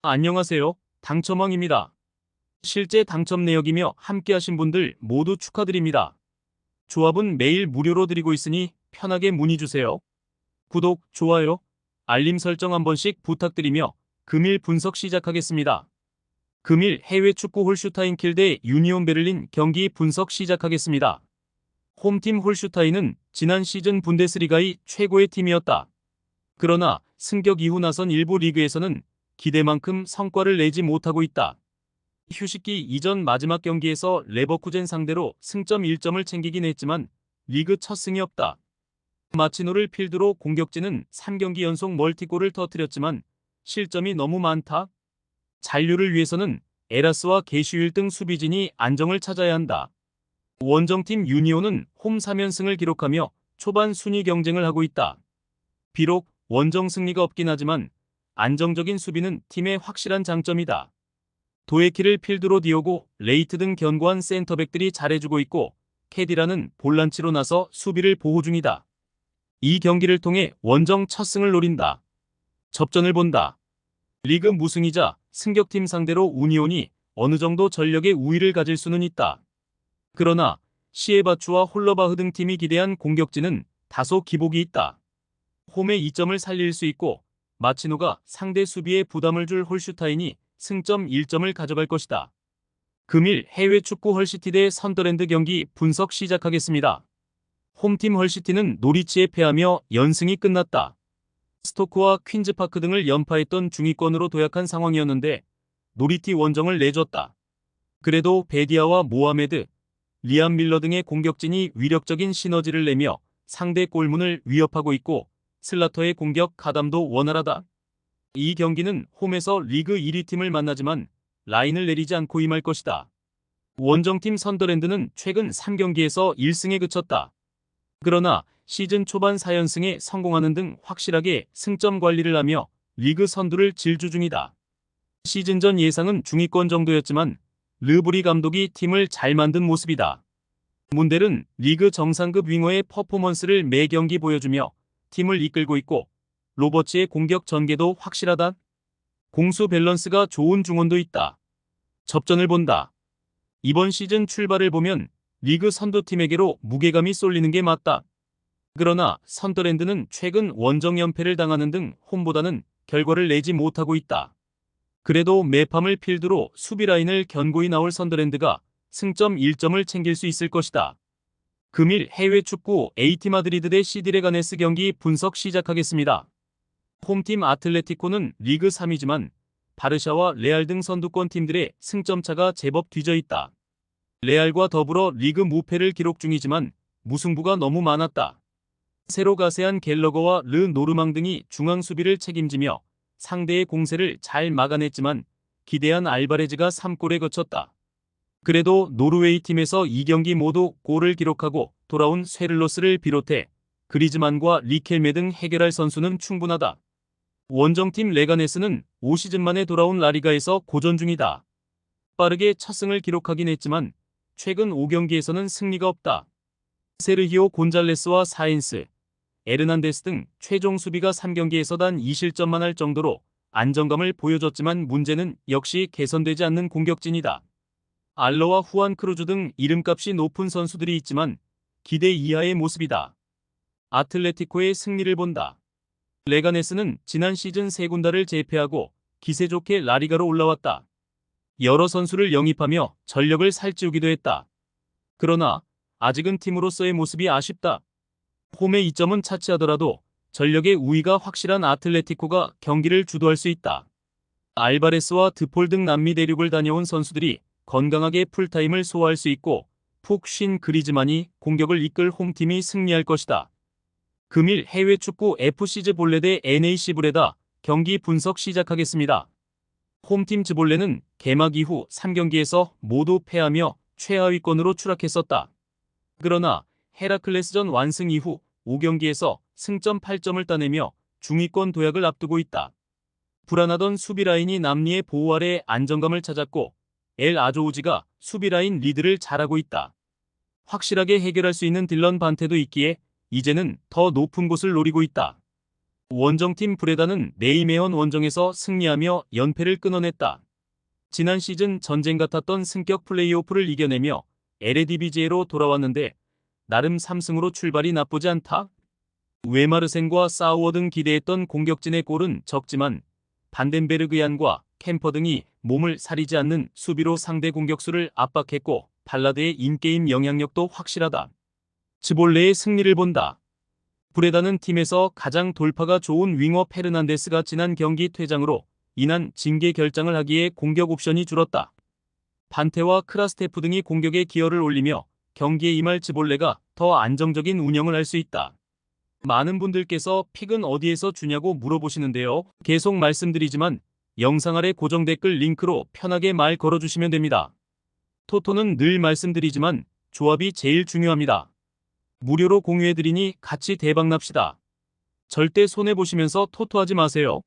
안녕하세요. 당첨왕입니다. 실제 당첨 내역이며 함께하신 분들 모두 축하드립니다. 조합은 매일 무료로 드리고 있으니 편하게 문의주세요. 구독, 좋아요, 알림 설정 한 번씩 부탁드리며 금일 분석 시작하겠습니다. 금일 해외 축구 홀슈타인킬 대 유니온 베를린 경기 분석 시작하겠습니다. 홈팀 홀슈타인은 지난 시즌 분데스리가의 최고의 팀이었다. 그러나 승격 이후 나선 일부 리그에서는 기대만큼 성과를 내지 못하고 있다. 휴식기 이전 마지막 경기에서 레버쿠젠 상대로 승점 1점을 챙기긴 했지만 리그 첫 승이 없다. 마치노를 필두로 공격진은 3경기 연속 멀티골을 터뜨렸지만 실점이 너무 많다. 잔류를 위해서는 에라스와 게슈일 등 수비진이 안정을 찾아야 한다. 원정팀 유니온은 홈 3연승을 기록하며 초반 순위 경쟁을 하고 있다. 비록 원정 승리가 없긴 하지만 안정적인 수비는 팀의 확실한 장점이다. 도에키를 필두로 디오고 레이트 등 견고한 센터백들이 잘해주고 있고 캐디라는 볼란치로 나서 수비를 보호 중이다. 이 경기를 통해 원정 첫 승을 노린다. 접전을 본다. 리그 무승이자 승격팀 상대로 우니온이 어느 정도 전력의 우위를 가질 수는 있다. 그러나 시에바추와 홀러바흐 등 팀이 기대한 공격진은 다소 기복이 있다. 홈에 2점을 살릴 수 있고 마치노가 상대 수비에 부담을 줄 홀슈타인이 승점 1점을 가져갈 것이다. 금일 해외 축구 헐시티 대 선더랜드 경기 분석 시작하겠습니다. 홈팀 헐시티는 노리치에 패하며 연승이 끝났다. 스토크와 퀸즈파크 등을 연파했던 중위권으로 도약한 상황이었는데 노리티 원정을 내줬다. 그래도 베디아와 모하메드, 리암 밀러 등의 공격진이 위력적인 시너지를 내며 상대 골문을 위협하고 있고 슬라터의 공격 가담도 원활하다. 이 경기는 홈에서 리그 1위 팀을 만나지만 라인을 내리지 않고 임할 것이다. 원정팀 선더랜드는 최근 3경기에서 1승에 그쳤다. 그러나 시즌 초반 4연승에 성공하는 등 확실하게 승점 관리를 하며 리그 선두를 질주 중이다. 시즌 전 예상은 중위권 정도였지만 르브리 감독이 팀을 잘 만든 모습이다. 문델은 리그 정상급 윙어의 퍼포먼스를 매 경기 보여주며 팀을 이끌고 있고 로버츠의 공격 전개도 확실하다. 공수 밸런스가 좋은 중원도 있다. 접전을 본다. 이번 시즌 출발을 보면 리그 선두팀에게로 무게감이 쏠리는 게 맞다. 그러나 선더랜드는 최근 원정 연패를 당하는 등 홈보다는 결과를 내지 못하고 있다. 그래도 매팜을 필두로 수비 라인을 견고히 나올 선더랜드가 승점 1점을 챙길 수 있을 것이다. 금일 해외 축구 AT 마드리드 대 CD 레가네스 경기 분석 시작하겠습니다. 홈팀 아틀레티코는 리그 3위지만 바르샤와 레알 등 선두권 팀들의 승점차가 제법 뒤져 있다. 레알과 더불어 리그 무패를 기록 중이지만 무승부가 너무 많았다. 새로 가세한 갤러거와 르 노르망 등이 중앙 수비를 책임지며 상대의 공세를 잘 막아냈지만 기대한 알바레즈가 3골에 거쳤다. 그래도 노르웨이 팀에서 2경기 모두 골을 기록하고 돌아온 쇠를로스를 비롯해 그리즈만과 리켈메 등 해결할 선수는 충분하다. 원정팀 레가네스는 5시즌 만에 돌아온 라리가에서 고전 중이다. 빠르게 첫 승을 기록하긴 했지만 최근 5경기에서는 승리가 없다. 세르히오 곤잘레스와 사인스, 에르난데스 등 최종 수비가 3경기에서 단 2실점만 할 정도로 안정감을 보여줬지만 문제는 역시 개선되지 않는 공격진이다. 알러와 후안 크루즈 등 이름값이 높은 선수들이 있지만 기대 이하의 모습이다. 아틀레티코의 승리를 본다. 레가네스는 지난 시즌 세군다를 제패하고 기세 좋게 라리가로 올라왔다. 여러 선수를 영입하며 전력을 살찌우기도 했다. 그러나 아직은 팀으로서의 모습이 아쉽다. 홈의 2점은 차치하더라도 전력의 우위가 확실한 아틀레티코가 경기를 주도할 수 있다. 알바레스와 드폴 등 남미 대륙을 다녀온 선수들이 건강하게 풀타임을 소화할 수 있고 푹 쉰 그리즈만이 공격을 이끌 홈팀이 승리할 것이다. 금일 해외 축구 FC 즈볼레 대 NAC 브레다 경기 분석 시작하겠습니다. 홈팀 즈볼레는 개막 이후 3경기에서 모두 패하며 최하위권으로 추락했었다. 그러나 헤라클레스전 완승 이후 5경기에서 승점 8점을 따내며 중위권 도약을 앞두고 있다. 불안하던 수비 라인이 남리의 보호 아래 안정감을 찾았고 엘 아조우지가 수비 라인 리드를 잘하고 있다. 확실하게 해결할 수 있는 딜런 반테도 있기에 이제는 더 높은 곳을 노리고 있다. 원정팀 브레다는 네이메헌 원정에서 승리하며 연패를 끊어냈다. 지난 시즌 전쟁 같았던 승격 플레이오프를 이겨내며 에레디비제로 돌아왔는데 나름 3승으로 출발이 나쁘지 않다. 웨마르센과 사우어 등 기대했던 공격진의 골은 적지만 반덴베르그얀과 캠퍼 등이 몸을 사리지 않는 수비로 상대 공격수를 압박했고 발라드의 인게임 영향력도 확실하다. 즈볼레의 승리를 본다. 브레다는 팀에서 가장 돌파가 좋은 윙어 페르난데스가 지난 경기 퇴장으로 인한 징계 결정을 하기에 공격 옵션이 줄었다. 반테와 크라스테프 등이 공격에 기여를 올리며 경기에 임할 즈볼레가 더 안정적인 운영을 할 수 있다. 많은 분들께서 픽은 어디에서 주냐고 물어보시는데요. 계속 말씀드리지만 영상 아래 고정 댓글 링크로 편하게 말 걸어주시면 됩니다. 토토는 늘 말씀드리지만 조합이 제일 중요합니다. 무료로 공유해드리니 같이 대박납시다. 절대 손해보시면서 토토하지 마세요.